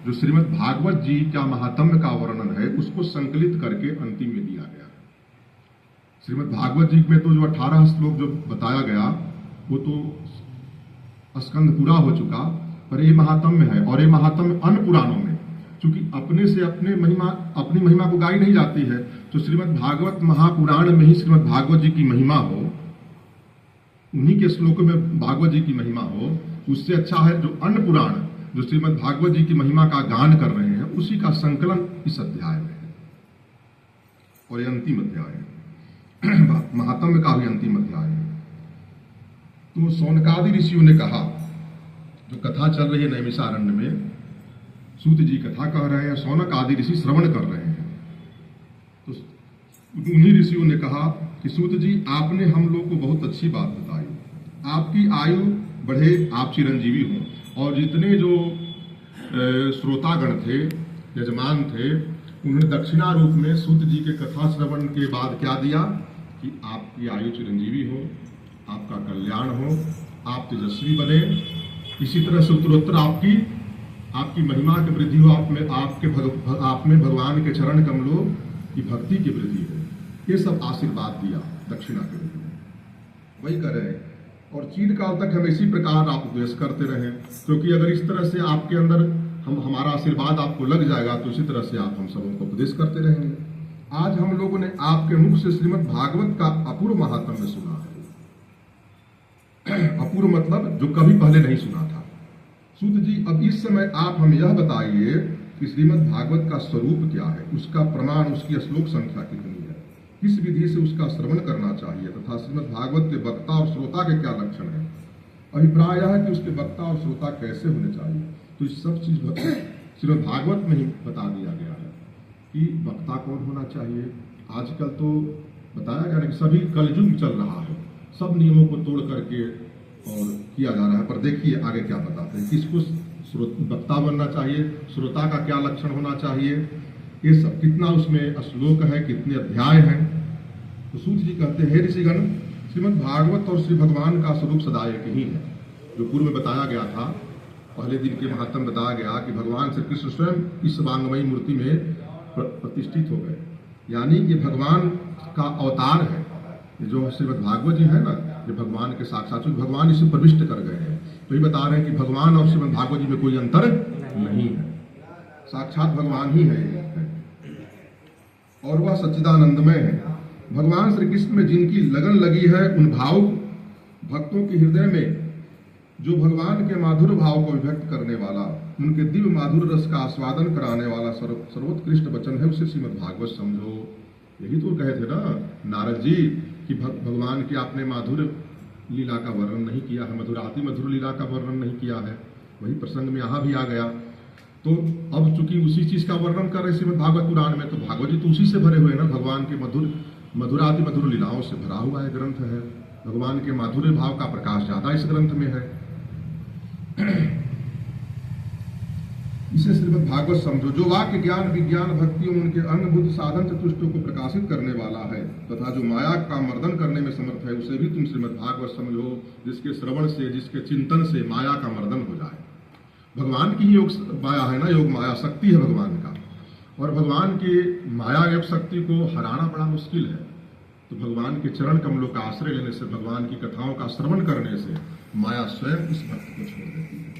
जो श्रीमद् भागवत जी का महात्म्य का वर्णन है उसको संकलित करके अंतिम में दिया गया है। श्रीमद् भागवत जी में तो जो 18 श्लोक जो बताया गया वो तो स्कंद पूरा हो चुका, पर ये महात्म्य है। और ये महात्म्य अन्य पुराणों में चूंकि अपने से अपनी महिमा को गाई नहीं जाती है, तो श्रीमद् भागवत महापुराण में ही श्रीमद् भागवत जी की महिमा हो, उन्हीं के श्लोकों में भागवत जी की महिमा हो, उससे अच्छा है जो अन्य पुराण जो श्रीमद् भागवत जी की महिमा का गान कर रहे हैं उसी का संकलन इस अध्याय में है। और ये अंतिम अध्याय है, महात्म्य का भी अंतिम अध्याय है। तो सौनकादि ऋषियों ने कहा, जो कथा चल रही है नैमिषारण्य में, सूत जी कथा कह रहे हैं, सौनक आदि ऋषि श्रवण कर रहे हैं। तो उन्हीं ऋषियों ने कहा कि सूत जी आपने हम लोग को बहुत अच्छी बात बताई, आपकी आयु बढ़े, आप चिरंजीवी हों। और जितने जो श्रोतागण थे, यजमान थे, उन्होंने दक्षिणा रूप में सूत जी के कथा श्रवण के बाद क्या दिया कि आपकी आयु चिरंजीवी हो, आपका कल्याण हो, आप तेजस्वी बने, इसी तरह से उत्तरोत्तर आपकी महिमा की वृद्धि हो, आप में भगवान के चरण कमलों की भक्ति की वृद्धि हो। ये सब आशीर्वाद दिया दक्षिणा के रूप में। वही कर रहे हैं और चिरकाल तक हम इसी प्रकार आप उपदेश करते रहें, क्योंकि अगर इस तरह से आपके अंदर हमारा आशीर्वाद आपको लग जाएगा तो इसी तरह से आप हम सबों को उपदेश करते रहेंगे। आज हम लोगों ने आपके मुख से श्रीमद् भागवत का अपूर्व महात्म्य सुना है। अपूर्व मतलब जो कभी पहले नहीं सुना था। सूत जी, अब इस समय आप हम यह बताइए कि श्रीमद् भागवत का स्वरूप क्या है, उसका प्रमाण, उसकी श्लोक संख्या कितनी है, किस विधि से उसका श्रवण करना चाहिए, तथा श्रीमद् भागवत के वक्ता और श्रोता के क्या लक्षण है। अभिप्राय यह है कि उसके वक्ता और श्रोता कैसे होने चाहिए। तो इस सब चीज श्रीमद् भागवत में ही बता दिया गया है कि वक्ता कौन होना चाहिए। आजकल तो बताया गया कि सभी कलयुग चल रहा है, सब नियमों को तोड़ करके और किया जा रहा है। पर देखिए आगे क्या बताते हैं, किसको वक्ता बनना चाहिए, श्रोता का क्या लक्षण होना चाहिए, ये सब कितना उसमें श्लोक है, कितने अध्याय हैं। तो सूत जी कहते हैं, हे ऋषिगण, श्रीमद् भागवत और श्री भगवान का स्वरूप सदा एक ही है। जो पूर्व में बताया गया था, पहले दिन के महात्म बताया गया कि भगवान श्री कृष्ण स्वयं इस वांगमयी मूर्ति में प्रतिष्ठित हो गए, यानी कि भगवान का अवतार है। ये जो श्रीमद् भागवत जी है ना, ये भगवान के साक्षात भगवान इसे प्रविष्ट कर गए हैं। तो ये बता रहे हैं कि भगवान और श्रीमद् भागवत जी में कोई अंतर नहीं है, साक्षात भगवान ही है और वह सच्चिदानंदमय है। भगवान श्री कृष्ण में जिनकी लगन लगी है, उन भावुक भक्तों के हृदय में जो भगवान के माधुर भाव को व्यक्त करने वाला, उनके दिव्य माधुर रस का आस्वादन कराने वाला सर्वोत्कृष्ट वचन है, उसे श्रीमद् भागवत समझो। यही तो कहे थे ना नारद जी कि भगवान की आपने माधुर लीला का वर्णन नहीं किया है, मधुराति मधुर लीला का वर्णन नहीं किया है। वही प्रसंग में यहाँ भी आ गया। तो अब चूंकि उसी चीज का वर्णन कर रहे श्रीमद् भागवत पुराण में, तो भागवत जी तो उसी से भरे हुए ना, भगवान के मधुराति मधुर लीलाओं से भरा हुआ है ग्रंथ है। भगवान के माधुर्य भाव का प्रकाश ज्यादा इस ग्रंथ में है। इसे श्रीमद् भागवत समझो, जो वाक्य ज्ञान विज्ञान भक्ति उनके अंगभूत साधन चतुष्टों को प्रकाशित करने वाला है तथा जो माया का मर्दन करने में समर्थ है, उसे भी तुम श्रीमद् भागवत समझो, जिसके श्रवण से, जिसके चिंतन से माया का मर्दन हो जाए। भगवान की ही योग माया है ना, योग माया शक्ति है भगवान का, और भगवान की माया योग शक्ति को हराना बड़ा मुश्किल है। तो भगवान के चरण कमलों का आश्रय लेने से, भगवान की कथाओं का श्रवण करने से माया स्वयं इस भक्त को छोड़ देती है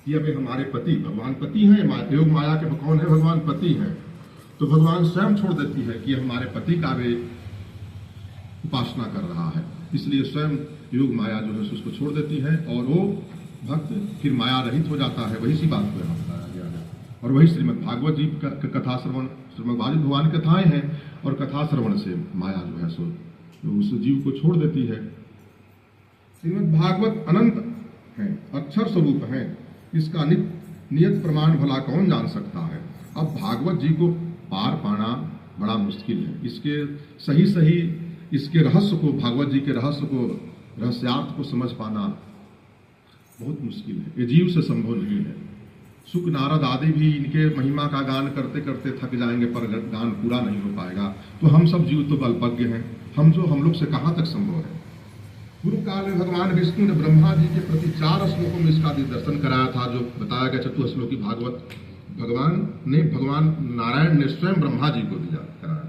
कि अबे हमारे पति, भगवान पति हैं, योग माया के कौन है, भगवान पति हैं। तो भगवान स्वयं छोड़ देती है कि हमारे पति का वे उपासना कर रहा है, इसलिए स्वयं योग माया जो है उसको छोड़ देती है और वो भक्त फिर माया रहित हो जाता है। वही सी बात को यहाँ बताया गया है। और वही श्रीमद् भागवत जी का कथा श्रवण, श्रीमद् भागवत भगवान की कथाएं हैं, और कथा श्रवण से माया जो है सो उस जीव को छोड़ देती है। श्रीमद् भागवत अनंत है, अक्षर स्वरूप है, इसका नियत प्रमाण भला कौन जान सकता है। अब भागवत जी को पार पाना बड़ा मुश्किल है, इसके सही इसके रहस्य को, भागवत जी के रहस्य को, रहस्यार्थ को समझ पाना बहुत मुश्किल है, ये जीव से संभव नहीं है। सुख नारद आदि भी इनके महिमा का गान करते करते थक जाएंगे, पर गान पूरा नहीं हो पाएगा। तो हम सब जीव तो बलपज्ञ हैं, हम लोग से कहाँ तक संभव है। गुरु काल में भगवान विष्णु ने ब्रह्मा जी के प्रति 4 श्लोकों में इसका दर्शन कराया था, जो बताया गया चतुश्लोकी भागवत भगवान नारायण ने स्वयं ब्रह्मा जी को दिया कराया।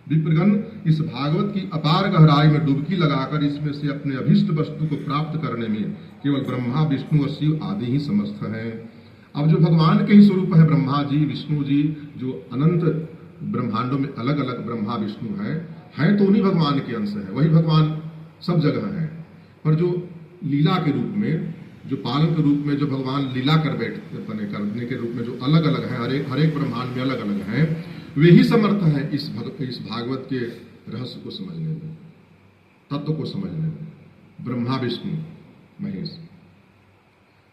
विप्रगण इस भागवत की अपार गहराई में डुबकी लगाकर इसमें से अपने अभिष्ट वस्तु को प्राप्त करने में केवल ब्रह्मा विष्णु और शिव आदि ही समर्थ हैं। अब जो भगवान के ही स्वरूप है ब्रह्मा जी विष्णु जी, जो अनंत ब्रह्मांडों में अलग अलग ब्रह्मा विष्णु हैं तो उन्हीं भगवान के अंश है, वही भगवान सब जगह है। पर जो लीला के रूप में, जो पालन के रूप में, जो भगवान लीला करने के रूप में जो अलग अलग है, हर एक ब्रह्मांड में अलग अलग है, वे ही समर्थ हैं इस भागवत के रहस्य को समझने में, तत्व को समझने में। ब्रह्मा विष्णु महेश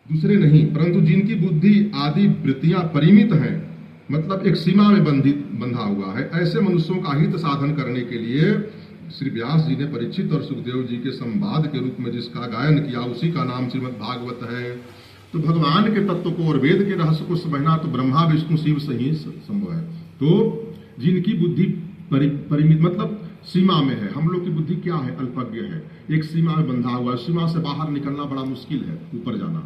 दूसरे नहीं, परंतु जिनकी बुद्धि आदि वृत्तियां परिमित हैं, मतलब एक सीमा में बंधा हुआ है, ऐसे मनुष्यों का हित साधन करने के लिए श्री व्यास जी ने परीक्षित और सुखदेव जी के संवाद के रूप में जिसका गायन किया, उसी का नाम श्रीमद् भागवत है। तो भगवान के तत्व को और वेद के रहस्य को समझना तो ब्रह्मा विष्णु शिव से ही संभव है। तो जिनकी बुद्धि परिमित मतलब सीमा में है, हम लोग की बुद्धि क्या है, अल्पज्ञ है, एक सीमा में बंधा हुआ है, सीमा से बाहर निकलना बड़ा मुश्किल है, ऊपर जाना।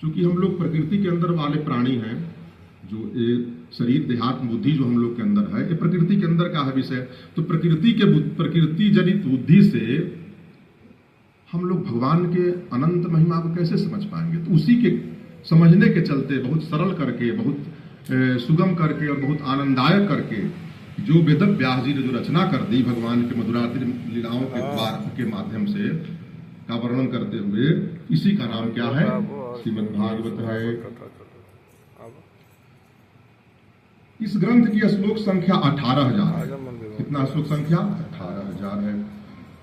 क्योंकि हम लोग प्रकृति के अंदर वाले प्राणी हैं, जो शरीर देहात्म बुद्धि जो हम लोग के अंदर है, ये प्रकृति के अंदर का है विषय। तो प्रकृति जनित बुद्धि से हम लोग भगवान के अनंत महिमा को कैसे समझ पाएंगे? तो उसी के समझने के चलते बहुत सरल करके, बहुत सुगम करके और बहुत आनंददायक करके जो वेद व्यास जी ने जो रचना कर दी भगवान के मधुराति लीलाओं के द्वार के माध्यम से का वर्णन करते हुए, इसी का नाम क्या है, श्रीमद् भागवत है। इस ग्रंथ की श्लोक संख्या 18,000 है। कितना श्लोक संख्या? 18,000 है।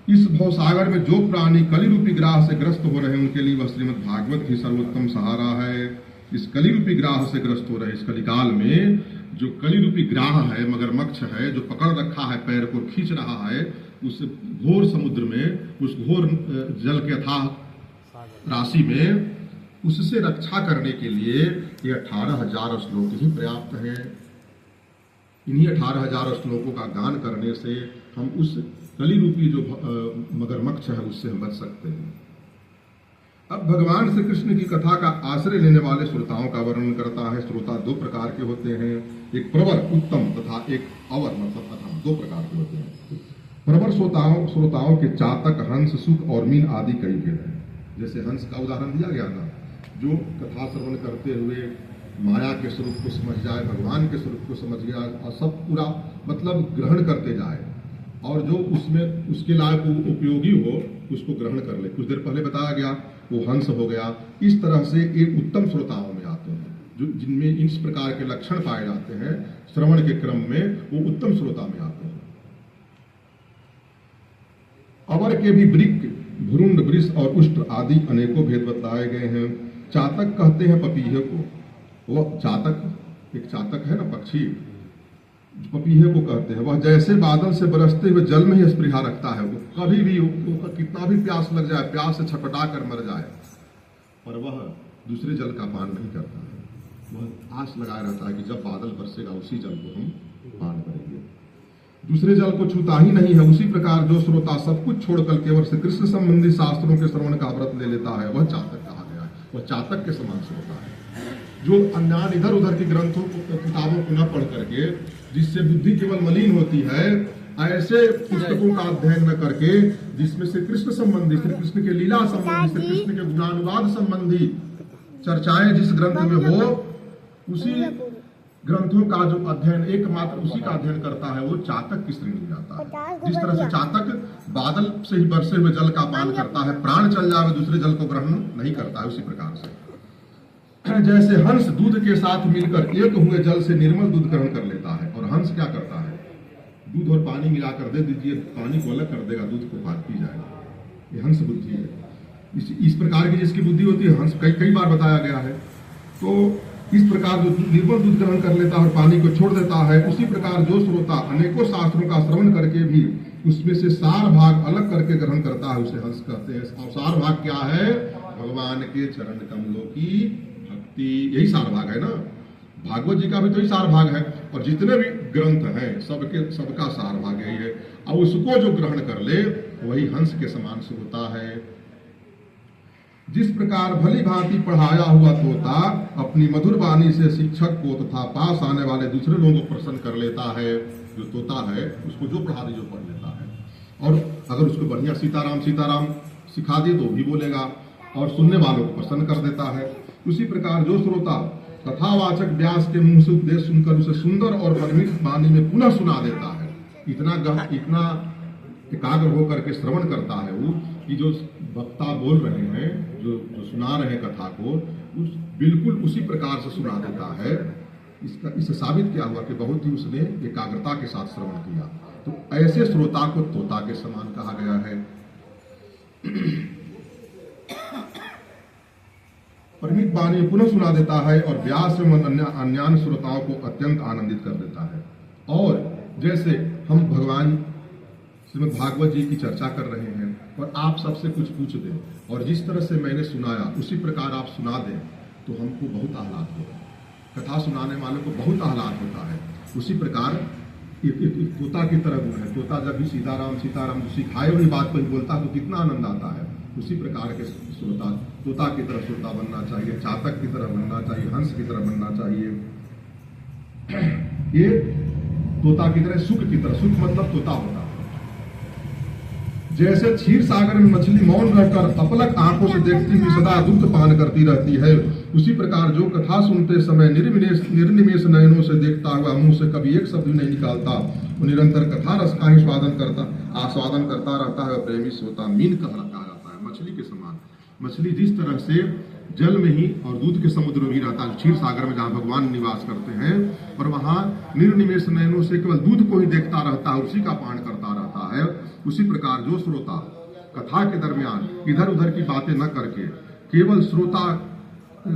इस भवसागर में जो प्राणी कली रूपी ग्राह से ग्रस्त हो रहे हैं, उनके लिए वह श्रीमद् भागवत ही सर्वोत्तम सहारा है। इस कली रूपी ग्राह से ग्रस्त हो रहे, इस कलिकाल में जो कली रूपी ग्राह है, मगरमच्छ है, जो पकड़ रखा है, पैर को खींच रहा है उस घोर समुद्र में, उस घोर जल के अथाह राशि में, उससे रक्षा करने के लिए ये 18,000 श्लोक ही पर्याप्त है। इन्हीं 18,000 श्लोकों का गान करने से हम उस कली रूपी जो मगरमच्छ है उससे हम बच सकते हैं। अब भगवान श्री कृष्ण की कथा का आश्रय लेने वाले श्रोताओं का वर्णन करता है। श्रोता दो प्रकार के होते हैं, एक प्रवर उत्तम तथा एक अवर मतलब अथम, दो प्रकार के होते हैं। प्रवर श्रोताओं के चातक, हंस, सुख और मीन आदि कई भेद हैं। जैसे हंस का उदाहरण दिया गया ना, जो कथा श्रवण करते हुए माया के स्वरूप को समझ जाए, भगवान के स्वरूप को समझ गया और सब पूरा मतलब ग्रहण करते जाए, और जो उसमें उसके लायक उपयोगी हो उसको ग्रहण कर ले। कुछ देर पहले बताया गया वो हंस हो गया। इस तरह से एक उत्तम श्रोताओं में आते हैं, जो जिनमें इस प्रकार के लक्षण पाए जाते हैं, श्रवण के क्रम में वो उत्तम श्रोता में आते हैं। अवर के भी वृक्क, भ्रूण, वृष और उष्ट्र आदि अनेकों भेद बताए गए हैं। चातक कहते हैं पपीहे को, वो चातक, एक चातक है ना पक्षी, पपीहे को कहते हैं। वह जैसे बादल से बरसते हुए जल में ही स्पृहा रखता है, वो कभी भी कितना भी प्यास लग जाए, प्यास से छटपटा कर मर जाए, पर वह दूसरे जल का पान नहीं करता है। वह आस लगाए रहता है कि जब बादल बरसेगा उसी जल को हम पान करेंगे, दूसरे जल को छूता ही नहीं है। उसी प्रकार जो श्रोता सब कुछ छोड़कर केवल श्री कृष्ण संबंधी शास्त्रों के श्रवण का व्रत ले लेता है, वह चातक कहा गया है। वह चातक के समान श्रोता है, जो अन्यान इधर उधर के ग्रंथों किताबों को न पढ़ करके, जिससे बुद्धि केवल मलिन होती है, ऐसे पुस्तकों का अध्ययन न करके जिसमें श्री कृष्ण संबंधी, श्री कृष्ण के लीला संबंधी, श्री कृष्ण के गुणानुवाद संबंधी चर्चाएं जिस ग्रंथ में हो, उसी ग्रंथों का जो अध्ययन एकमात्र उसी का अध्ययन करता है, वो चातक की श्रेणी में आता है। जिस तरह से चातक बादल से ही बरसे हुए जल का पान करता है, प्राण चल जाए दूसरे जल को ग्रहण नहीं करता है, उसी प्रकार से जैसे हंस दूध के साथ मिलकर एक हुए जल से निर्मल दूध ग्रहण कर लेता है। और हंस क्या करता है, दूध और पानी मिलाकर दे दीजिए, पानी को अलग कर देगा, दूध को पी जाएगा। ये हंस बुद्धि है। इस प्रकार की जिसकी बुद्धि होती है, हंस कई बार बताया गया है। तो इस प्रकार जो निर्मल दूध ग्रहण कर लेता है और पानी को छोड़ देता है, उसी प्रकार जो श्रोता अनेकों शास्त्रों का श्रवण करके भी उसमें से सार भाग अलग करके ग्रहण करता है, उसे हंस कहते हैं। और सार भाग क्या है? भगवान के चरण कमलों की भक्ति, यही सार भाग है ना। भागवत जी का भी तो ही सार भाग है, और जितने भी ग्रंथ हैं सबका सार भाग यही है। और उसको जो ग्रहण कर ले वही हंस के समान से होता है। जिस प्रकार भली भांति पढ़ाया हुआ तोता अपनी मधुर वाणी से शिक्षक को तथा पास आने वाले दूसरे लोगों को प्रसन्न कर लेता है, जो तोता है उसको जो पढ़ा दे जो पढ़ लेता है, और अगर उसको बढ़िया सीताराम सीताराम सिखा दे तो भी बोलेगा और सुनने वालों को प्रसन्न कर देता है। उसी प्रकार जो श्रोता कथावाचक व्यास के मुंह से उपदेश सुनकर उसे सुंदर और मनमीत वाणी में पुनः सुना देता है, इतना एकाग्र होकर के श्रवण करता है वो कि जो वक्ता बोल रहे हैं, जो सुना रहे हैं कथा को, उस बिल्कुल उसी प्रकार से सुना देता है। इससे साबित क्या हुआ कि बहुत ही उसने एकाग्रता के साथ श्रवण किया। तो ऐसे श्रोता को तोता के समान कहा गया है। परिमित वाणी में पुनः सुना देता है और व्यास एवं अन्य श्रोताओं को अत्यंत आनंदित कर देता है। और जैसे हम भगवान श्रीमद् भागवत जी की चर्चा कर रहे हैं और आप सबसे कुछ पूछ दें और जिस तरह से मैंने सुनाया उसी प्रकार आप सुना दें तो हमको बहुत आह्लाद होगा, कथा सुनाने वाले को बहुत आह्लाद होता है। उसी प्रकार एक तोता की तरह गुण है। तोता जब भी सीताराम सीताराम जो सिखाए हुई बात को बोलता है तो कितना आनंद आता है। उसी प्रकार के श्रोता तोता की तरह श्रोता बनना चाहिए, चातक की तरह बनना चाहिए, हंस की तरह बनना चाहिए। ये तोता की तरह, सुख की तरह, सुख मतलब तोता होता है। जैसे क्षीर सागर में मछली मौन रहकर अपलक आंखों से देखती हुई सदा दुग्ध पान करती रहती है, उसी प्रकार जो कथा सुनते समय निर्निमेष नयनों से देखता हुआ मुंह से कभी एक शब्द नहीं निकालता, वो निरंतर कथा रस का ही आस्वादन करता रहता है। प्रेमी श्रोता मीन कहा जाता है, मछली के समान। मछली जिस तरह से जल में ही और दूध के समुद्र में ही रहता है, क्षीर सागर में जहाँ भगवान निवास करते हैं, और वहाँ निर्निमेष नयनों से केवल दूध को ही देखता रहता है, उसी का पान करता रहता है। उसी प्रकार जो श्रोता कथा के दरमियान इधर उधर की बातें न करके केवल श्रोता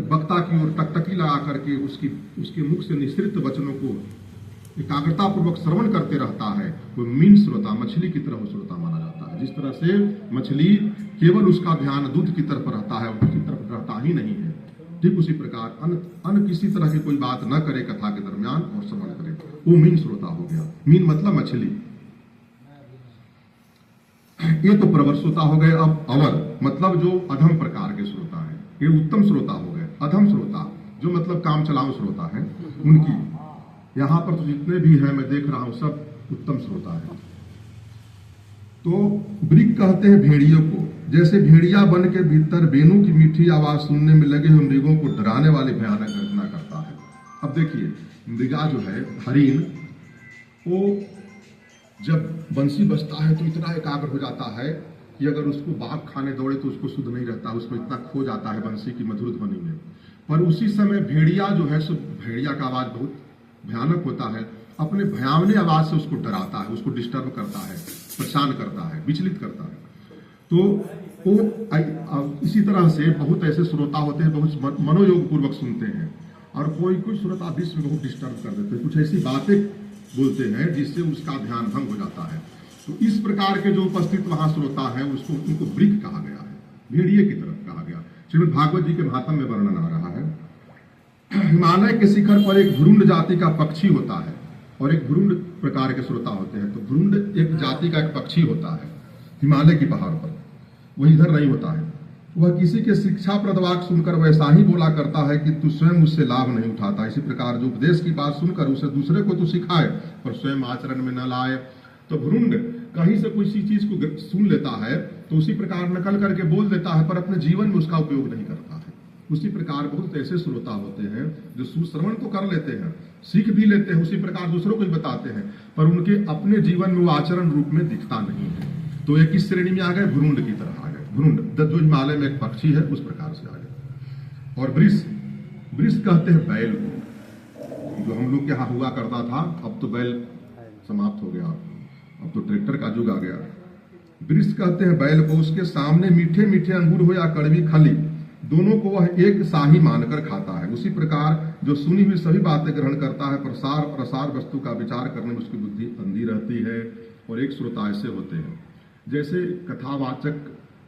वक्ता की ओर टकटकी लगा करके उसके मुख से निश्रित वचनों को एकाग्रता पूर्वक श्रवण करते रहता है, वो मीन श्रोता, मछली की तरह श्रोता माना जाता है। जिस तरह से मछली केवल उसका ध्यान दूध की तरफ रहता है, उसकी तरफ रहता ही नहीं है, ठीक उसी प्रकार अन्य किसी तरह की कोई बात न करे कथा के दरमियान और श्रवण करे, वो मीन श्रोता हो गया। मीन मतलब मछली। ये तो प्रवर श्रोता हो गए। अब अवर मतलब जो अधम प्रकार के श्रोता है, ये उत्तम श्रोता हो गए। अधम श्रोता जो मतलब काम चलाऊ श्रोता है, उनकी यहाँ पर तो जितने भी है मैं देख रहा हूं सब उत्तम श्रोता है। तो ब्रिक कहते हैं भेड़ियों को। जैसे भेड़िया बन के भीतर बेनू की मीठी आवाज सुनने में लगे हुए मृगों को डराने वाली भयानक गर्जना करता है। अब देखिए मृगा जो है, हरिण, वो जब बंसी बजता है तो इतना एकाग्र हो जाता है कि अगर उसको बाघ खाने दौड़े तो उसको सुध नहीं रहता, उसको इतना खो जाता है बंसी की मधुर ध्वनि में। पर उसी समय भेड़िया जो है, सो भेड़िया का आवाज बहुत भयानक होता है, अपने भयावनी आवाज से उसको डराता है, उसको डिस्टर्ब करता है, परेशान करता है, विचलित करता है। तो वो इसी तरह से बहुत ऐसे श्रोता होते हैं, बहुत मनोयोग पूर्वक सुनते हैं, और कोई श्रोता बीच में बहुत डिस्टर्ब कर देते हैं, कुछ ऐसी बातें बोलते हैं जिससे उसका ध्यान भंग हो जाता है। तो इस प्रकार के जो उपस्थित वहां श्रोता है उसको उनको ब्रिक कहा गया है, भेड़िए की तरफ कहा गया। श्रीमद् भागवत जी के महात्म्य में वर्णन आ रहा है। हिमालय के शिखर पर एक भ्रूण जाति का पक्षी होता है और एक भ्रूण प्रकार के श्रोता होते हैं। तो भ्रूण एक जाति का एक पक्षी होता है हिमालय की पहाड़ पर, वो इधर नहीं होता है। वह किसी के शिक्षाप्रद वाक्य सुनकर वैसा ही बोला करता है कि तू स्वयं उससे लाभ नहीं उठाता। इसी प्रकार जो उपदेश की बात सुनकर उसे दूसरे को तो सिखाए पर स्वयं आचरण में न लाए। तो भ्रूण कहीं से किसी चीज को सुन लेता है तो उसी प्रकार नकल करके बोल देता है पर अपने जीवन में उसका उपयोग नहीं करता है। उसी प्रकार बहुत ऐसे श्रोता होते हैं जो सुश्रवण तो कर लेते हैं, सीख भी लेते हैं, उसी प्रकार दूसरों को भी बताते हैं, पर उनके अपने जीवन में वो आचरण रूप में दिखता नहीं है। तो एक इस श्रेणी में आ गए, भ्रूण की तरह आ गए। भ्रूण जो हिमालय में एक पक्षी है उस प्रकार से आ गए। और वृष कहते हैं बैल को, जो हम लोग के यहाँ हुआ करता था, अब तो बैल समाप्त हो गया, अब तो ट्रैक्टर का युग आ गया। वृष कहते हैं बैल को। उसके सामने मीठे मीठे अंगूर हो या कड़वी खली, दोनों को वह एक शाही मानकर खाता है। उसी प्रकार जो सुनी हुई सभी बातें ग्रहण करता है, प्रसार वस्तु का विचार करने में उसकी बुद्धि अंधी रहती है। और एक श्रोता ऐसे होते हैं जैसे कथावाचक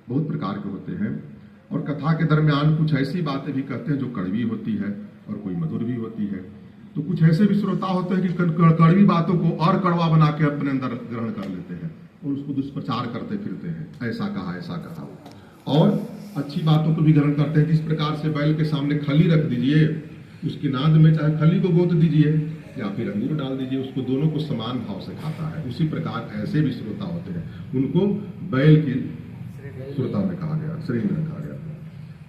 बहुत प्रकार के होते हैं, और कथा के दरमियान कुछ ऐसी बातें भी कहते हैं जो कड़वी होती है और कोई मधुर भी होती है। तो कुछ ऐसे भी श्रोता होते हैं कि कड़वी बातों को और कड़वा बना के अपने अंदर ग्रहण कर लेते हैं और उसको दुष्प्रचार करते फिरते हैं, ऐसा कहा ऐसा कहा। और अच्छी बातों को भी ग्रहण करते हैं। जिस प्रकार से बैल के सामने खली रख दीजिए, उसकी नाद में चाहे खली को गोद दीजिए या फिर अंगूर डाल दीजिए, उसको दोनों को समान भाव से खाता है। उसी प्रकार ऐसे भी श्रोता होते हैं, उनको बैल की श्रोता में कहा गया, श्रेणी में रखा गया।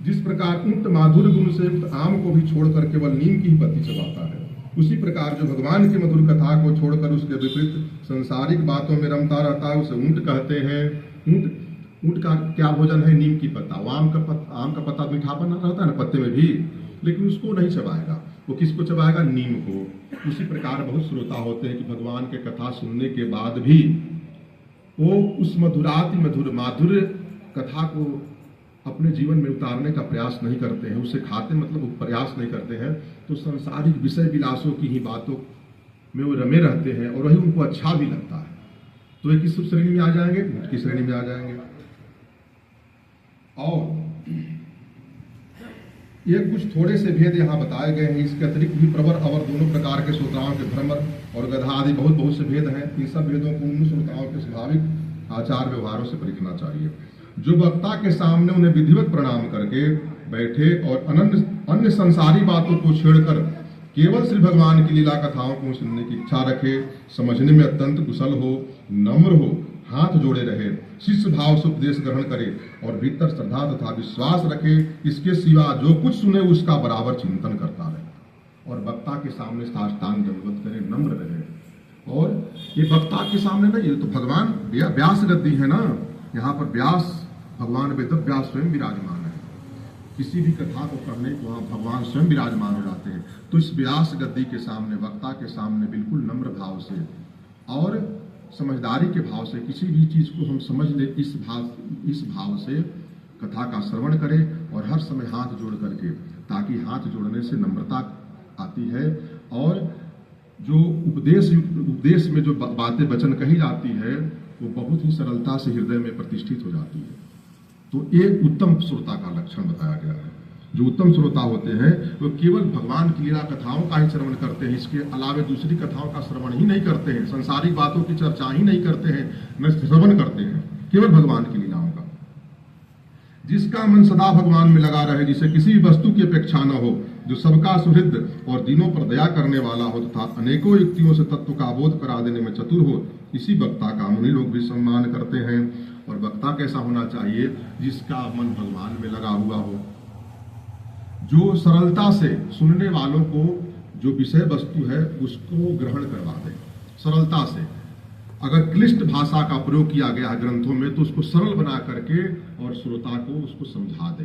जिस प्रकार ऊंट माधुर्य गुण से युक्त आम को भी छोड़कर केवल नीम की ही पत्ती चबाता है, उसी प्रकार जो भगवान की मधुर कथा को छोड़कर उसके विपरीत संसारिक बातों में रमता रहता है, उसे ऊंट कहते हैं। ऊंट का क्या भोजन है? नीम की पत्ता। वो आम का पत्ता मीठापन रहता है ना पत्ते में भी, लेकिन उसको नहीं चबाएगा। वो किसको चबाएगा? नीम को। उसी प्रकार बहुत श्रोता होते हैं कि भगवान के कथा सुनने के बाद भी वो उस माधुर्य कथा को अपने जीवन में उतारने का प्रयास नहीं करते हैं, उसे खाते मतलब प्रयास नहीं करते हैं, तो सांसारिक विषय विलासों की ही बातों में वो रमे रहते हैं और वही उनको अच्छा भी लगता है। तो ये किस श्रेणी में आ जाएंगे? ऊंट की श्रेणी में आ जाएंगे। और ये कुछ थोड़े से भेद यहाँ बताए गए हैं। इसके अतिरिक्त भी प्रवर अवर दोनों प्रकार के श्रोताओं के भ्रमर और गधा आदि बहुत से भेद हैं। इन सब भेदों को उन श्रोताओं के स्वाभाविक आचार व्यवहारों से परखना चाहिए। जो वक्ता के सामने उन्हें विधिवत प्रणाम करके बैठे और अन्य संसारी बातों को छेड़कर केवल श्री भगवान की लीला कथाओं को सुनने की इच्छा रखे, समझने में अत्यंत कुशल हो, नम्र हो, हाथ जोड़े रहे, शिष्य भाव से उपदेश ग्रहण करे और भीतर श्रद्धा तथा विश्वास रखे, इसके सिवा जो कुछ सुने उसका बराबर चिंतन करता रहे और वक्ता के सामने साष्टांग दंडवत करे, नम्र रहे। और ये वक्ता के सामने नहीं, ये तो भगवान व्यास गद्दी है ना, यहाँ पर व्यास भगवान वेद व्यास स्वयं विराजमान है। किसी भी कथा को करने को वहाँ भगवान स्वयं विराजमान हो जाते हैं। तो इस व्यास गद्दी के सामने, वक्ता के सामने बिल्कुल नम्र भाव से और समझदारी के भाव से किसी भी चीज को हम समझ ले, इस भाव से कथा का श्रवण करें और हर समय हाथ जोड़ करके, ताकि हाथ जोड़ने से नम्रता आती है और जो उपदेश में जो बातें वचन कही जाती है वो बहुत ही सरलता से हृदय में प्रतिष्ठित हो जाती है। तो एक उत्तम श्रोता का लक्षण बताया गया है। जो उत्तम श्रोता होते हैं वो केवल भगवान की लीला कथाओं का ही श्रवण करते हैं, इसके अलावे दूसरी कथाओं का श्रवण ही नहीं करते हैं, संसारिक बातों की चर्चा ही नहीं करते हैं, न श्रवण करते हैं, केवल भगवान की लीलाओं का। जिसका मन सदा भगवान में लगा रहे, जिसे किसी वस्तु की अपेक्षा न हो, जो सबका सुहृद और दिनों पर दया करने वाला हो तथा अनेकों युक्तियों से तत्व का बोध करा देने में चतुर हो, इसी वक्ता का मुनि लोग भी सम्मान करते हैं। और वक्ता कैसा होना चाहिए? जिसका मन भगवान में लगा हुआ हो, जो सरलता से सुनने वालों को जो विषय वस्तु है उसको ग्रहण करवा दे, सरलता से। अगर क्लिष्ट भाषा का प्रयोग किया गया है ग्रंथों में तो उसको सरल बना करके और श्रोता को उसको समझा दे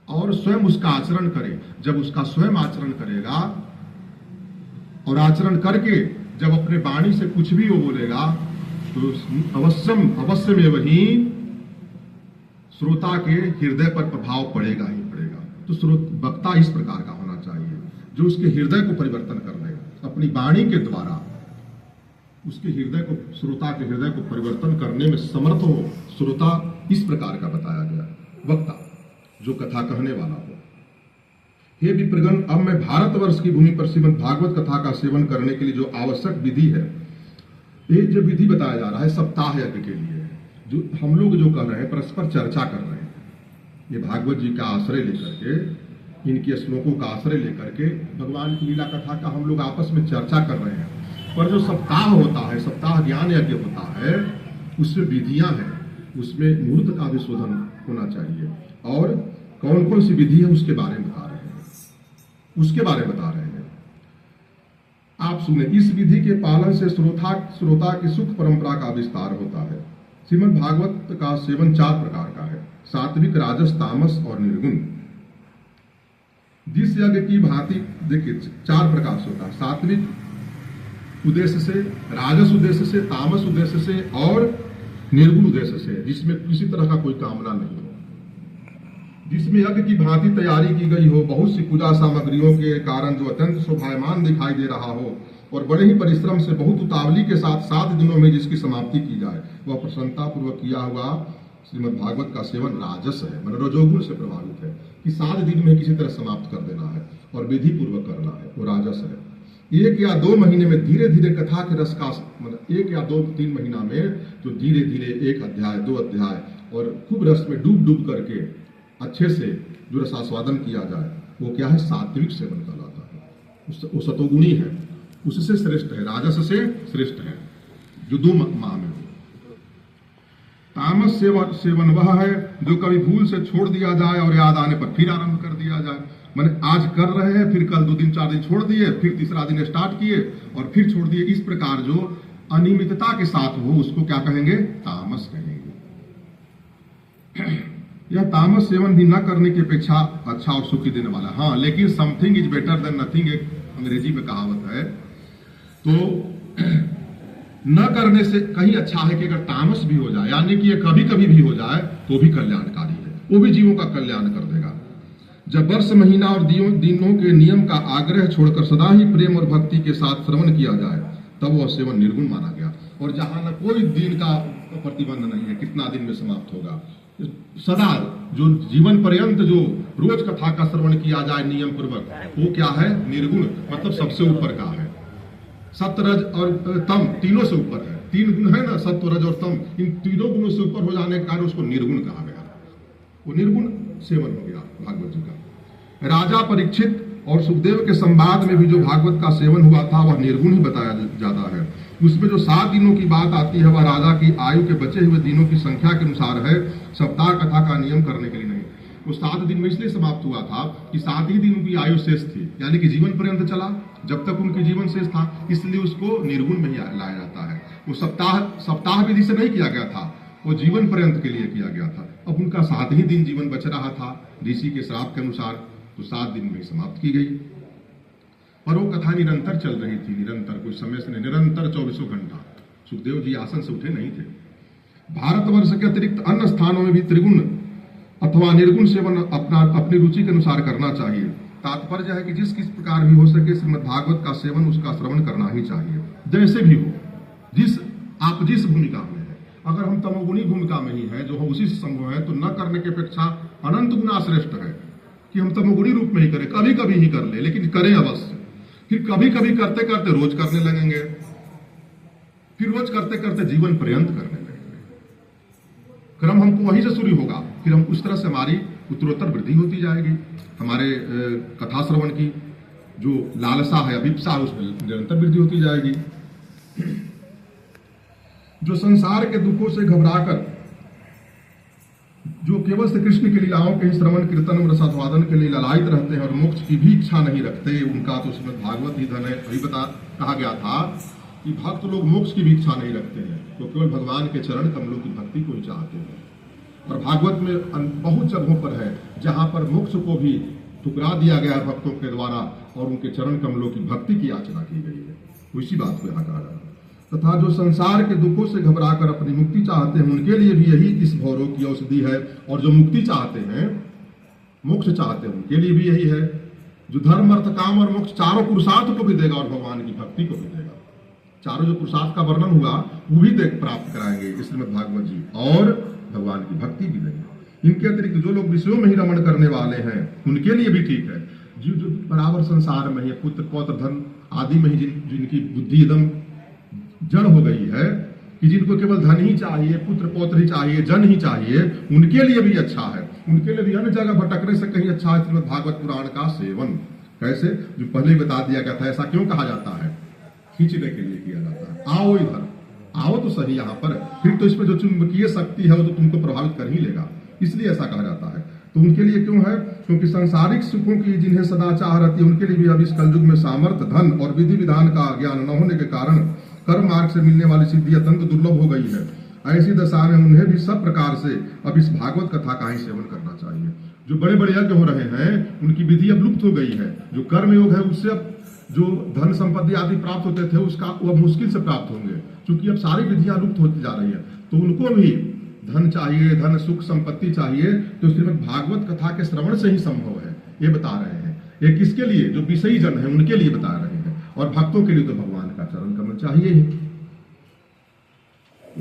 और स्वयं उसका आचरण करे। जब उसका स्वयं आचरण करेगा और आचरण करके जब अपने वाणी से कुछ भी वो बोलेगा तो अवश्य में वही श्रोता के हृदय पर प्रभाव पड़ेगा ही पड़ेगा। तो वक्ता इस प्रकार का होना चाहिए जो उसके हृदय को परिवर्तन कर दे, अपनी वाणी के द्वारा उसके हृदय को, श्रोता के हृदय को परिवर्तन करने में समर्थ हो। श्रोता इस प्रकार का बताया गया, वक्ता जो कथा कहने वाला हो। हे विप्रगण, अब मैं भारतवर्ष की भूमि पर श्रीमद् भागवत कथा का सेवन करने के लिए जो आवश्यक विधि है, ये जो विधि बताया जा रहा है सप्ताह यज्ञ के लिए, जो हम लोग जो कर रहे हैं परस्पर चर्चा कर रहे हैं, ये भागवत जी का आश्रय लेकर के, इनके श्लोकों का आश्रय लेकर के भगवान की लीला कथा का हम लोग आपस में चर्चा कर रहे हैं। पर जो सप्ताह होता है, सप्ताह ज्ञान यज्ञ होता है, उसमें विधियां हैं, उसमें मुहूर्त का भी शोधन होना चाहिए और कौन कौन सी विधि है उसके बारे में बता रहे हैं। आप सुने, इस विधि के पालन से श्रोता की सुख परंपरा का विस्तार होता है। श्रीमद् भागवत का सेवन 4 प्रकार का है, सात्विक, राजस, तामस और निर्गुण। जिस यज्ञ की भांति देखिए 4 प्रकार से होता है, सात्विक उद्देश्य से, राजस उद्देश्य से, तामस उद्देश्य से और निर्गुण उद्देश्य से, जिसमें किसी तरह का कोई कामना नहीं हो, जिसमें यज्ञ की भांति तैयारी की गई हो, बहुत सी पूजा सामग्रियों के कारण जो अत्यंत शोभायमान दिखाई दे रहा हो और बड़े ही परिश्रम से बहुत उतावली के साथ 7 दिनों में जिसकी समाप्ति की जाए, वह प्रसन्नता पूर्वक किया हुआ श्रीमद् भागवत का सेवन राजस है, मतलब रजोगुण से प्रभावित है कि 7 दिन में किसी तरह समाप्त कर देना है और विधि पूर्वक करना है, वो राजस है। 1 या 2 महीने में धीरे धीरे कथा के रस का 1 या 2-3 महीना में जो धीरे धीरे 1 अध्याय 2 अध्याय और खूब रस में डूब डूब करके अच्छे से जो रसास्वादन किया जाए, वो क्या है, सात्विक सेवन कहलाता है। वो सतोगुणी है, उससे श्रेष्ठ है, राजस से श्रेष्ठ है, जो 2 माह में। तामस सेवन वह है जो कभी भूल से छोड़ दिया जाए और याद आने पर फिर आरंभ कर दिया जाए। माने आज कर रहे हैं, फिर कल 2 दिन 4 दिन छोड़ दिए, फिर तीसरा दिन स्टार्ट किए और फिर छोड़ दिए। इस प्रकार जो अनियमितता के साथ हो उसको क्या कहेंगे, तामस कहेंगे। यह तामस सेवन भी न करने की अपेक्षा अच्छा और सुखी देने वाला। हाँ, लेकिन something is better than nothing, एक अंग्रेजी में कहावत है। तो न करने से कहीं अच्छा है कि अगर तामस भी हो जाए, यानी कि ये कभी कभी भी हो जाए तो भी कल्याणकारी है, वो भी जीवों का कल्याण कर देगा। जब वर्ष महीना और दिनों के नियम का आग्रह छोड़कर सदा ही प्रेम और भक्ति के साथ श्रवण किया जाए, तब वह सेवन निर्गुण माना गया। और जहां न कोई दिन का प्रतिबंध नहीं है, कितना दिन में समाप्त होगा, सदा जो जीवन पर्यंत जो रोज कथा का श्रवण किया जाए नियम पूर्वक, वो क्या है, निर्गुण, मतलब सबसे ऊपर का है। सत्व रज और तम तीनों से ऊपर है, 3 गुण है ना, सत्व रज और तम, इन तीनों गुणों से ऊपर हो जाने के कारण उसको निर्गुण कहा गया। वो निर्गुण सेवन हो गया भागवत जी का। राजा परीक्षित और सुखदेव के संवाद में भी जो भागवत का सेवन हुआ था वह निर्गुण ही बताया जाता है। उसमें जो 7 दिनों की बात आती है वह राजा की आयु के बचे हुए दिनों की संख्या के अनुसार है, सप्ताह कथा का नियम करने के लिए नहीं। वो 7 दिन में इसलिए समाप्त हुआ था कि 7 ही दिन उनकी आयु शेष थी, यानी कि जीवन पर्यंत चला, जब तक उनके जीवन शेष था, इसलिए उसको निर्गुण में ही लाया जाता है। वो सप्ताह विधि से नहीं किया गया था, वो जीवन पर्यंत के लिए किया गया था। अब उनका 7 ही दिन जीवन बच रहा था ऋषि के श्राप के अनुसार, तो 7 दिन में समाप्त की गई। पर वो कथा निरंतर चल रही थी, निरंतर, कोई समय से नहीं, निरंतर 24 घंटा। सुखदेव जी आसन से उठे नहीं थे। भारतवर्ष के अतिरिक्त अन्य स्थानों में भी त्रिगुण अथवा निर्गुण सेवन अपनी रुचि के अनुसार करना चाहिए। तात्पर्य है कि जिस किस प्रकार भी हो सके श्रीमद् भागवत का सेवन, उसका श्रवण करना ही चाहिए, जैसे भी हो, जिस भूमिका में है। अगर हम तमोगुणी भूमिका में ही है, जो हम उसी से संभव है, तो न करने की अपेक्षा अनंत गुना श्रेष्ठ है कि हम तमोगुणी रूप में ही करें, कभी कभी ही कर ले, लेकिन करें अवश्य। फिर कभी कभी करते करते रोज करने लगेंगे, फिर रोज करते करते जीवन पर्यंत करने लगेंगे। क्रम हमको वहीं से शुरू होगा, फिर हम उस तरह से हमारी उत्तरोत्तर वृद्धि होती जाएगी। हमारे कथा श्रवण की जो लालसा है, अभिप्सा है, उसमें निरंतर वृद्धि होती जाएगी। जो संसार के दुखों से घबराकर जो केवल श्री कृष्ण की लीलाओं के ही श्रवण कीर्तन और रसास्वादन के लिए ललायित रहते हैं और मोक्ष की भी इच्छा नहीं रखते, उनका तो श्रीमद् भागवत ही धन है। अभी कहा गया था कि भक्त लोग मोक्ष की भी इच्छा नहीं रखते हैं, तो केवल भगवान के चरण कमलों की भक्ति को ही चाहते हैं। और भागवत में बहुत जगहों पर है जहां पर मोक्ष को भी ठुकरा दिया गया है भक्तों के द्वारा और उनके चरण कमलों की भक्ति की याचना की गई है। उसी बात को यहाँ कहा जा रहा है। तथा जो संसार के दुखों से घबराकर अपनी मुक्ति चाहते हैं, उनके लिए भी यही इस भवरोग की औषधि है। और जो मुक्ति चाहते हैं, मोक्ष चाहते हैं, उनके लिए भी यही है, जो धर्म अर्थ काम और मोक्ष चारों पुरुषार्थ को भी देगा और भगवान की भक्ति को भी देगा। चारों जो पुरुषार्थ का वर्णन हुआ वो भी प्राप्त कराएंगे श्रीमद् भागवत जी, और भगवान की भक्ति भी देंगे। इनके अतिरिक्त जो लोग विषयों में ही रमण करने वाले हैं, उनके लिए भी ठीक है। जो बराबर संसार में है, पुत्र पौत्र धन आदि में ही जिनकी बुद्धि एकदम जड़ हो गई है कि जिनको केवल धन ही चाहिए, पुत्र पौत्र ही चाहिए, जन ही चाहिए, उनके लिए भी अच्छा है। उनके लिए भी अन्य जगह भटकने से कहीं अच्छा है श्रीमद् भागवत पुराण का सेवन। कैसे, जो पहले ही बता दिया गया था। ऐसा क्यों कहा जाता है? खींचने के लिए किया जाता है। आओ इधर, आओ तो सही यहाँ पर, फिर तो इसमें जो चुंबकीय शक्ति है वो तो तुमको प्रभावित कर ही लेगा, इसलिए ऐसा कहा जाता है। तो उनके लिए क्यों है? क्योंकि सांसारिक सुखों की जिन्हें सदा चाह रहती है, उनके लिए भी अब इस कलयुग में सामर्थ्य, धन और विधि विधान का ज्ञान न होने के कारण कर्म मार्ग से मिलने वाली सिद्धि अत्यंत दुर्लभ हो गई है। ऐसी दशा में उन्हें भी सब प्रकार से अब इस भागवत कथा का ही सेवन करना चाहिए। जो बड़े बड़े यज्ञ हो रहे हैं, उनकी विधि अब लुप्त हो गई है। जो कर्म योग है, उससे अब जो धन संपत्ति आदि प्राप्त होते थे, उसका वो मुश्किल से प्राप्त होंगे, क्योंकि अब सारी विधियां लुप्त होती जा रही है। तो उनको भी धन चाहिए, धन सुख संपत्ति चाहिए, तो श्रीमद् भागवत कथा के श्रवण से ही संभव है। ये बता रहे हैं। ये किसके लिए? जो विषयी जन है उनके लिए बता रहे हैं, और भक्तों के लिए तो भगवान का चरण कमल चाहिए ही।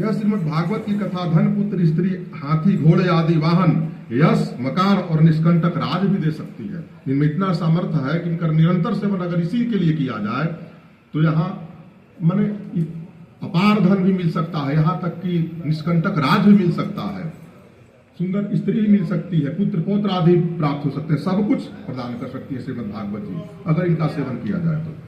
यह श्रीमद् भागवत की कथा धन पुत्र स्त्री हाथी घोड़े आदि वाहन, यश मकान और निष्कंटक राज भी दे सकती है। इनमें इतना सामर्थ्य है कि इनका निरंतर सेवन अगर इसी के लिए किया जाए तो यहाँ माने अपार धन भी मिल सकता है, यहाँ तक कि निष्कंटक राज भी मिल सकता है, सुंदर स्त्री मिल सकती है, पुत्र पौत्र आदि प्राप्त हो सकते हैं, सब कुछ प्रदान कर सकती है श्रीमद् भागवत जी अगर इनका सेवन किया जाए तो।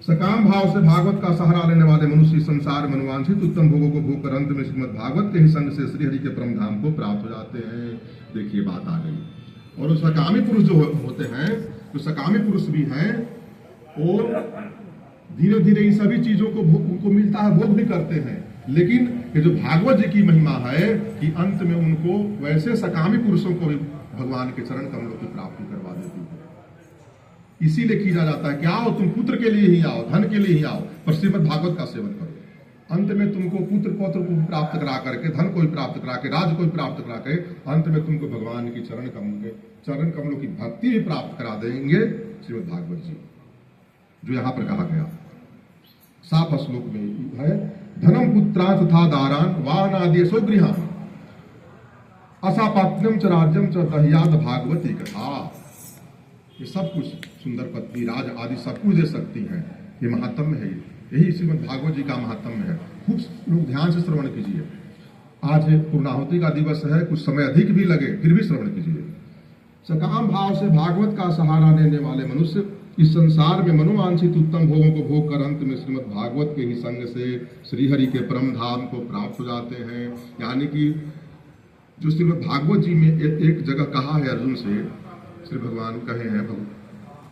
सकाम भाव से भागवत का सहारा लेने वाले मनुष्य संसार में अनुवांछित उत्तम भोगों को भोग कर अंत में श्रीमद् भागवत के ही संग से श्री हरि के परम धाम को प्राप्त हो जाते हैं। देखिए बात आ गई। और वो सकामी पुरुष जो होते हैं, जो सकामी पुरुष भी हैं, वो धीरे धीरे इन सभी चीजों को उनको मिलता है, भोग भी करते हैं, लेकिन ये जो भागवत जी की महिमा है कि अंत में उनको वैसे सकामी पुरुषों को भी भगवान के चरण कमलों की प्राप्ति करवा देती है। इसीलिए खींचा जाता है कि आओ तुम पुत्र के लिए ही आओ, धन के लिए ही आओ, पर श्रीमद् भागवत का सेवन करो। अंत में तुमको पुत्र पौत्र को प्राप्त करा करके, धन को भी प्राप्त करा के, राज को भी प्राप्त करा के, अंत में तुमको भगवान की चरण कमलों की भक्ति भी प्राप्त करा देंगे श्रीमद् भागवत जी, जो यहाँ पर कहा गया साफ श्लोक में है। धनम पुत्रा तथा दारान वाहन आदि गृहान असापात्यम च राज्यम च दह्याद भागवती कथा। ये सब कुछ सुंदर पत्नी, राज आदि सब कुछ दे सकती है। ये महात्म्य है, यही श्रीमद् भागवत जी का महात्म्य है। खूब लोग ध्यान से श्रवण कीजिए। आज पूर्णाहुति का दिवस है, कुछ समय अधिक भी लगे फिर भी श्रवण कीजिए। सकाम भाव से भागवत का सहारा लेने वाले मनुष्य इस संसार में मनोवांछित उत्तम भोगों को भोग कर अंत में श्रीमद् भागवत के ही संग से श्रीहरि के परम धाम को प्राप्त हो जाते हैं। यानी कि जो श्रीमद् भागवत जी में एक जगह कहा है अर्जुन से, श्री भगवान कहे हैं,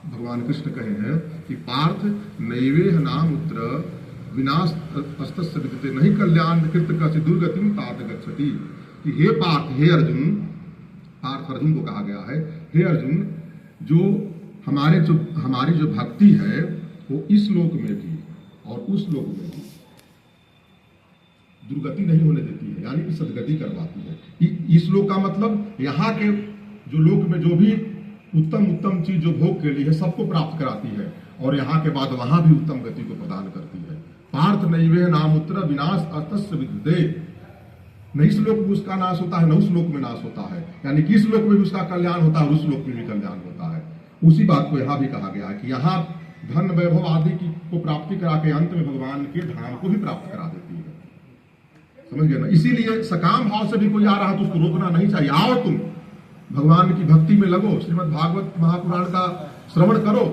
भगवान कृष्ण कहे हैं कि पार्थ नैवेह नाम उत्र विनाश अस्तस्य विद्यते नहीं कल्याण कृत कस्य दुर्गतिम तात गच्छति। कि हे पार्थ, हे अर्जुन, पार्थ अर्जुन को कहा गया है, हे अर्जुन, जो हमारी जो भक्ति है वो इस लोक में भी और उस लोक में भी दुर्गति नहीं होने देती है, यानी कि सदगति करवाती है। इस लोक का मतलब यहाँ के जो लोक में जो भी उत्तम चीज जो भोग के लिए है सबको प्राप्त कराती है, और यहाँ के बाद वहां भी उत्तम गति को प्रदान करती है। पार्थ नैवेह नाम उत्तर विनाश अतस्य विद्यते। न इस लोक में उसका नाश होता है, न उस लोक में नाश होता है, यानी कि इस लोक में भी उसका कल्याण होता है और उस लोक में भी कल्याण होता है। उसी बात को यहाँ भी कहा गया है कि यहाँ धन वैभव आदि की को प्राप्ति करा के अंत में भगवान के धाम को भी प्राप्त करा देती है। समझ गए ना? इसीलिए सकाम भाव से भी कोई आ रहा है तो उसको रोकना नहीं चाहिए। आओ तुम भगवान की भक्ति में लगो, श्रीमद् भागवत महापुराण का श्रवण करो।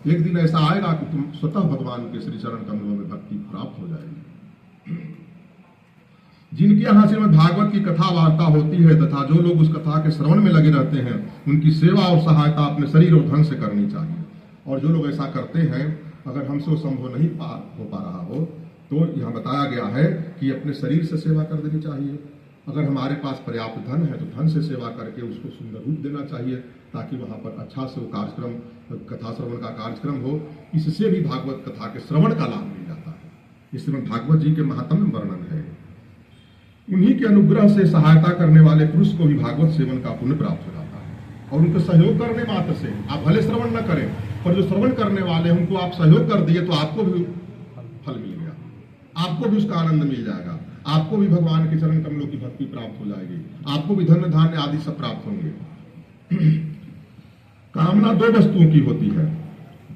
एक दिन ऐसा आएगा कि तुम स्वतः भगवान के श्री चरण कमलों में भक्ति प्राप्त हो जाएगी। जिनके यहाँ श्रीमद् भागवत की कथा वार्ता होती है तथा जो लोग उस कथा के श्रवण में लगे रहते हैं, उनकी सेवा और सहायता अपने शरीर और धन से करनी चाहिए। और जो लोग ऐसा करते हैं, अगर हमसे वो संभव नहीं हो पा रहा हो, तो यहाँ बताया गया है कि अपने शरीर से सेवा कर देनी चाहिए। अगर हमारे पास पर्याप्त धन है तो धन से सेवा करके उसको सुंदर रूप देना चाहिए, ताकि वहाँ पर अच्छा से वो कार्यक्रम, कथा श्रवण का कार्यक्रम हो। इससे भी भागवत कथा के श्रवण का लाभ मिल जाता है। इसमें भागवत जी के महात्म्य वर्णन है। उन्हीं के अनुग्रह से सहायता करने वाले पुरुष को भी भागवत सेवन का पुण्य प्राप्त हो जाता है। और उनको सहयोग करने मात्र से, आप भले श्रवण न करें, पर जो श्रवण करने वाले हैं उनको आप सहयोग कर दिए तो आपको भी फल मिल गया, आपको भी उसका आनंद मिल जाएगा, आपको भी भगवान के चरण कमलों की भक्ति प्राप्त हो जाएगी, आपको भी धन धान्य आदि सब प्राप्त होंगे। कामना दो वस्तुओं की होती है।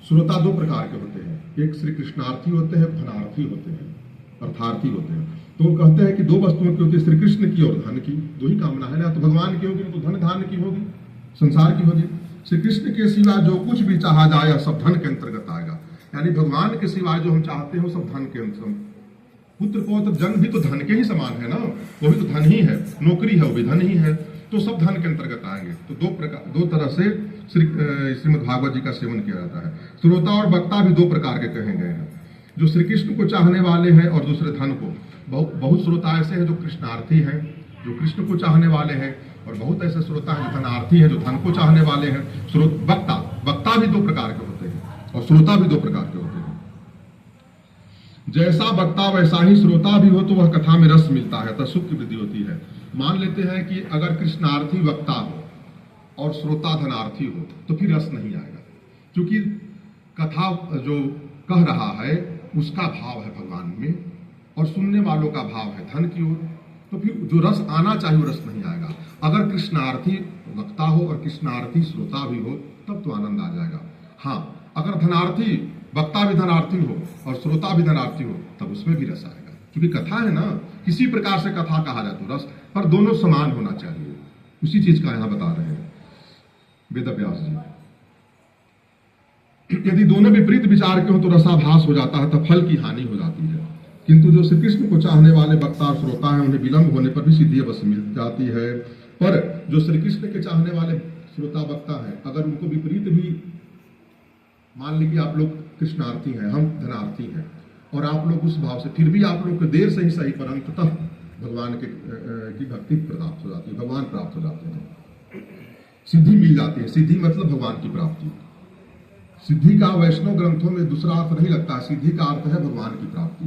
श्रोता दो प्रकार के होते हैं, एक श्री कृष्णार्थी होते हैं, धनार्थी होते हैं, अर्थार्थी होते हैं। तो कहते हैं कि दो वस्तुओं की होती है, श्री कृष्ण की और धन की। दो ही कामना है ना, तो भगवान की होगी, ना तो धन धान्य की होगी, संसार की होगी। श्री कृष्ण के सिवा जो कुछ भी चाहा जाए सब धन के अंतर्गत आएगा। यानी भगवान के सिवाय जो हम चाहते हो सब धन के अंतर्गत। पुत्र पौत्र जन भी तो धन के ही समान है ना, वो भी तो धन ही है, नौकरी है वो भी धन ही है, तो सब धन के अंतर्गत आएंगे। तो दो तरह से श्रीमद् भागवत जी का सेवन किया जाता है। श्रोता और वक्ता भी दो प्रकार के कहे गए हैं, जो श्री कृष्ण को चाहने वाले हैं और दूसरे धन को। बहुत श्रोता ऐसे हैं जो कृष्णार्थी हैं, जो कृष्ण को चाहने वाले हैं, और बहुत ऐसे श्रोता हैं जो धनार्थी हैं, जो धन को चाहने वाले हैं। वक्ता भी दो प्रकार के होते हैं और श्रोता भी दो प्रकार के होते हैं। जैसा वक्ता वैसा ही श्रोता भी हो तो वह कथा में रस मिलता है, तो सुख की वृद्धि होती है। मान लेते हैं कि अगर कृष्णार्थी वक्ता हो और श्रोता धनार्थी हो तो फिर रस नहीं आएगा, क्योंकि कथा जो कह रहा है उसका भाव है भगवान में और सुनने वालों का भाव है धन की ओर, तो फिर जो रस आना चाहिए वो रस नहीं आएगा। अगर कृष्णार्थी वक्ता हो और कृष्णार्थी श्रोता भी हो तब तो आनंद आ जाएगा। हाँ, अगर धनार्थी वक्ता भी धनार्थी हो और श्रोता भी धनार्थी हो तब उसमें भी रस आएगा। क्योंकि कथा है ना, किसी प्रकार से कथा कहा जाए तो रस, पर दोनों समान होना चाहिए। उसी चीज का यहां बता रहे हैं वेदव्यास जी। यदि दोनों विपरीत विचार के हो तो रसाभास हो जाता है, तब फल की हानि हो जाती है। किंतु जो श्री कृष्ण को चाहने वाले वक्ता और श्रोता है, उन्हें विलंब होने पर भी सिद्धि अवश्य मिल जाती है। पर जो श्री कृष्ण के चाहने वाले श्रोता वक्ता है, अगर उनको विपरीत भी, मान लीजिए आप लोग कृष्णार्थी हैं, हम धनार्थी हैं, और आप लोग उस भाव से, फिर भी आप लोग को देर से ही सही, पर अंततः भगवान की भक्ति प्राप्त हो जाती है, भगवान प्राप्त हो जाते हैं, सिद्धि मिल जाती है। सिद्धि मतलब भगवान की प्राप्ति। सिद्धि का वैष्णव ग्रंथों में दूसरा अर्थ नहीं लगता, सिद्धि का अर्थ है भगवान की प्राप्ति।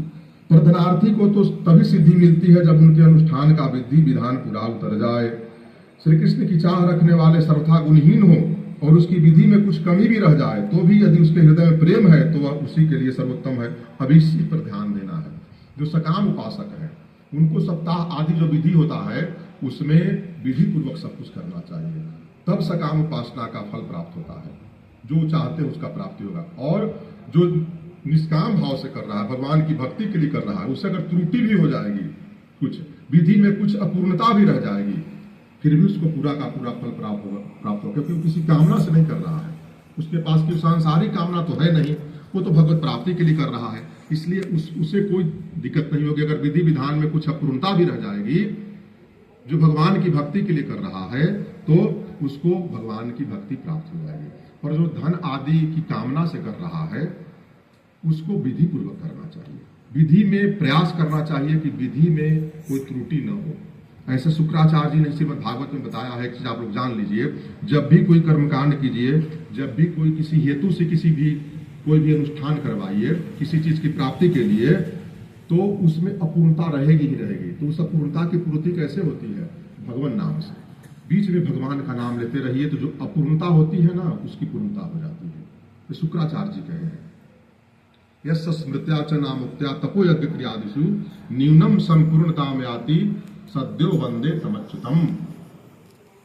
पर धनार्थी को तो तभी सिद्धि मिलती है जब उनके अनुष्ठान का विधि विधान पूरा उतर जाए। श्री कृष्ण की चाह रखने वाले सर्वथा गुणहीन हो और उसकी विधि में कुछ कमी भी रह जाए तो भी यदि उसके हृदय में प्रेम है तो वह उसी के लिए सर्वोत्तम है। अभी इसी पर ध्यान देना है। जो सकाम उपासक है उनको सप्ताह आदि जो विधि होता है उसमें विधि पूर्वक सब कुछ करना चाहिए, तब सकाम उपासना का फल प्राप्त होता है। जो चाहते हैं उसका प्राप्ति होगा। और जो निष्काम भाव से कर रहा है, भगवान की भक्ति के लिए कर रहा है, उससे अगर त्रुटि भी हो जाएगी, कुछ विधि में कुछ अपूर्णता भी रह जाएगी, फिर भी उसको पूरा का पूरा फल प्राप्त होगा, क्योंकि वो किसी कामना से नहीं कर रहा है, उसके पास की सांसारिक कामना तो है नहीं, वो तो भगवत प्राप्ति के लिए कर रहा है, इसलिए उसे कोई दिक्कत नहीं होगी। अगर विधि विधान में कुछ अपूर्णता भी रह जाएगी, जो भगवान की भक्ति के लिए कर रहा है, तो उसको भगवान की भक्ति प्राप्त हो जाएगी। और जो धन आदि की कामना से कर रहा है उसको विधि पूर्वक करना चाहिए, विधि में प्रयास करना चाहिए कि विधि में कोई त्रुटि न हो। ऐसे शुक्राचार्य जी ने श्रीमद् भागवत में बताया है, कि आप लोग जान लीजिए, जब भी कोई कर्मकांड कीजिए, जब भी कोई किसी हेतु से कोई भी अनुष्ठान करवाइए किसी चीज की प्राप्ति के लिए, तो उसमें अपूर्णता रहेगी ही रहेगी। तो उस अपूर्णता की पूर्ति कैसे होती है? भगवान नाम से। बीच में भगवान का नाम लेते रहिए तो जो अपूर्णता होती है ना, उसकी पूर्णता हो जाती है। तो शुक्राचार्य जी कहे हैं, यस स्मृत्या च नामुक्त्या तपो यज्ञ क्रियादिषु न्यूनम संपूर्णताम याति सद्यो वंदे तमच्युतम।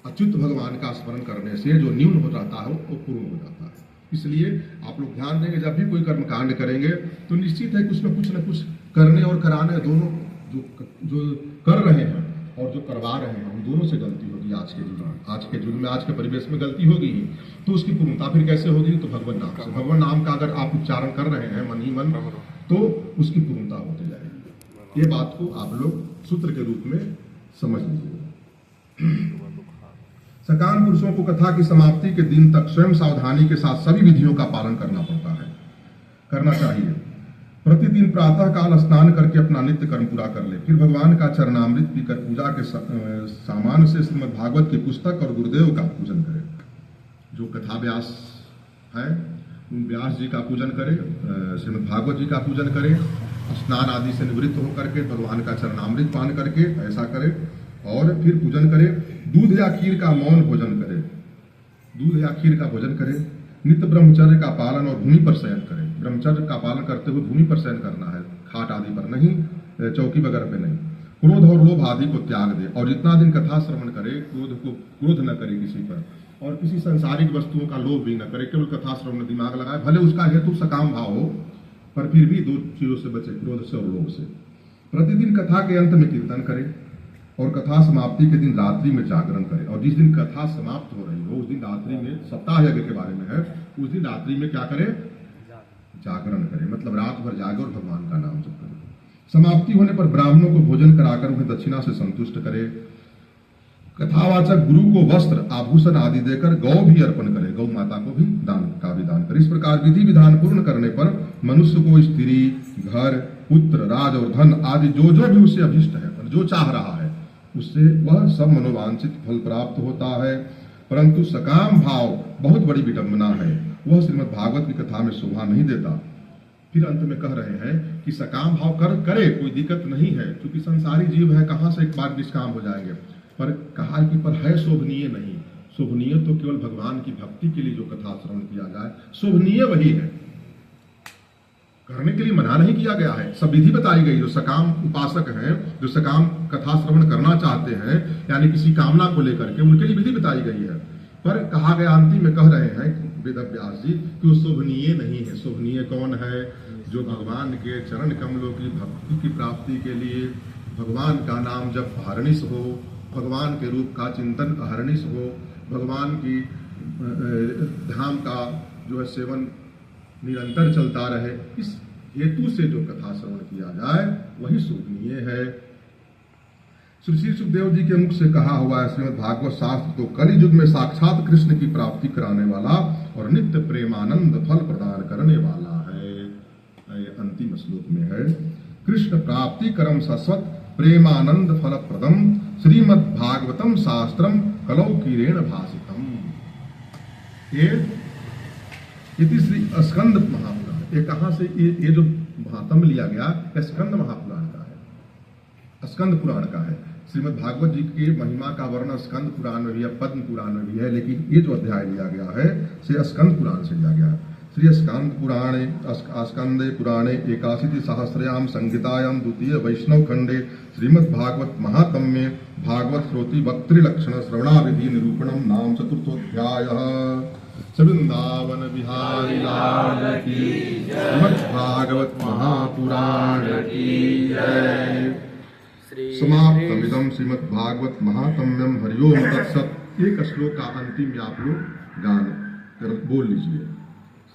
अच्युत भगवान का स्मरण करने से जो न्यून हो जाता है वो पूर्ण हो जाता है। इसलिए आप लोग ध्यान देंगे, जब भी कोई कर्मकांड करेंगे तो निश्चित है कुछ न कुछ करने और कराने, दोनों जो कर रहे हैं और जो करवा रहे हैं, उन दोनों से गलती होगी। आज के युग में, आज के परिवेश में गलती होगी ही, तो उसकी पूर्णता फिर कैसे होगी? तो भगवान नाम से। भगवान नाम का अगर आप उच्चारण कर रहे हैं मन ही मन, तो उसकी पूर्णता होती जाएगी। ये बात को आप लोग सूत्र के रूप में समझ लीजिए। सकाम पुरुषों को कथा की समाप्ति के दिन तक स्वयं सावधानी के साथ सभी विधियों का पालन करना चाहिए। प्रतिदिन प्रातः काल स्नान करके अपना नित्य कर्म पूरा कर ले, फिर भगवान का चरणामृत पीकर पूजा के सामान से श्रीमद् भागवत की पुस्तक और गुरुदेव का पूजन करे। जो कथा व्यास है उन व्यास जी का पूजन करे, श्रीमद् भागवत जी का पूजन करे, स्नान आदि से निवृत्त होकर के भगवान का चरणामृत पान करके ऐसा करे, और फिर पूजन करे। दूध या खीर का मौन भोजन करे, दूध या खीर का भोजन करे। नित्य ब्रह्मचर्य का पालन और भूमि पर शयन करें। ब्रह्मचर्य का पालन करते हुए भूमि पर शयन करना है, खाट आदि पर नहीं, चौकी वगैरह पे नहीं। क्रोध और लोभ आदि को त्याग दे, और जितना दिन कथा श्रवण करे क्रोध न करे किसी पर, और किसी संसारिक वस्तुओं का लोभ भी न करे, केवल कथा श्रवण में दिमाग लगाए। भले उसका हेतु सकाम भाव हो, पर फिर भी दो चीजों से बचे, क्रोध से और लोभ से। प्रतिदिन कथा के अंत में कीर्तन करे, और कथा समाप्ति के दिन रात्रि में जागरण करे। और जिस दिन कथा समाप्त हो रही हो उस दिन रात्रि में, सप्ताह यज्ञ के बारे में है, उस दिन रात्रि में क्या करे? जागरण करे, मतलब रात भर जागे और भगवान का नाम जप करे। समाप्ति होने पर ब्राह्मणों को भोजन कराकर उन्हें दक्षिणा से संतुष्ट करे। कथावाचक गुरु को वस्त्र आभूषण आदि देकर गौ भी अर्पण करे, गौ माता को भी दान करे। इस प्रकार विधि विधान पूर्ण करने पर मनुष्य को स्त्री, घर, पुत्र, राज और धन आदि जो भी उसे अभिष्ट है, जो चाह रहा है, उससे वह सब मनोवांछित फल प्राप्त होता है। परंतु सकाम भाव बहुत बड़ी विडंबना है, वह श्रीमद् भागवत की कथा में शोभा नहीं देता। फिर अंत में कह रहे हैं कि सकाम भाव करे, कोई दिक्कत नहीं है, क्योंकि संसारी जीव है, कहां से एक बार निष्काम हो जाएंगे। पर कहा कि पर है शोभनीय नहीं। शोभनीय तो केवल भगवान की भक्ति के लिए जो कथा श्रवण किया जाए, शोभनीय वही है, करने के लिए मना नहीं किया गया है। सब विधि बताई गई। जो सकाम उपासक हैं, जो सकाम कथा श्रवण करना चाहते हैं, यानी किसी कामना को लेकर के, उनके लिए विधि बताई गई है। पर कहा गया, अंतिम में कह रहे हैं वेद व्यास जी कि वो शोभनीय नहीं है। शोभनीय कौन है? जो भगवान के चरण कमलों की भक्ति की प्राप्ति के लिए भगवान का नाम जब अहर्निश हो, भगवान के रूप का चिंतन अहर्निश हो, भगवान की धाम का जो है सेवन निरंतर चलता रहे, इस हेतु से जो कथा श्रवण किया जाए वही शोभनीय है। श्री सुखदेव जी के मुख से कहा हुआ है श्रीमद् भागवत शास्त्र तो कलि युग में साक्षात कृष्ण की प्राप्ति कराने वाला और नित्य प्रेमानंद फल प्रदान करने वाला है। ये अंतिम श्लोक में है, कृष्ण प्राप्ति करम शाश्वत प्रेमानंद फल प्रदम श्रीमद् भागवतम शास्त्रम कलौ कीरेण भाषितम। ये श्री स्कंद महापुराण, ये कहां से ये जो महात्म लिया गया स्कंद महापुराण का है, स्कंद पुराण का है। श्रीमद् भागवत जी के महिमा का वर्णन स्कंद पुराण में भी है, पद्म पुराण में भी है, लेकिन ये जो अध्याय लिया गया है से स्कंद पुराण से लिया गया है। श्री स्कंद पुराणे स्कंदे पुराणे 81 सहस्रयाम संहितायाम द्वितीय वैष्णव खंडे श्रीमद् भागवत महात्म्ये भागवत श्रोति वक्तृ लक्षण श्रवणाविधि निरूपणम नाम चतुर्थोऽध्यायः। वृंदावन बिहारी लाल की श्रीमद् भागवत महापुराण की जय। समाप्तमिदं श्रीमद् भागवत महात्म्यम हरिओम तत्सत। एक श्लोक का अंतिम आप लोग गान बोल लीजिए।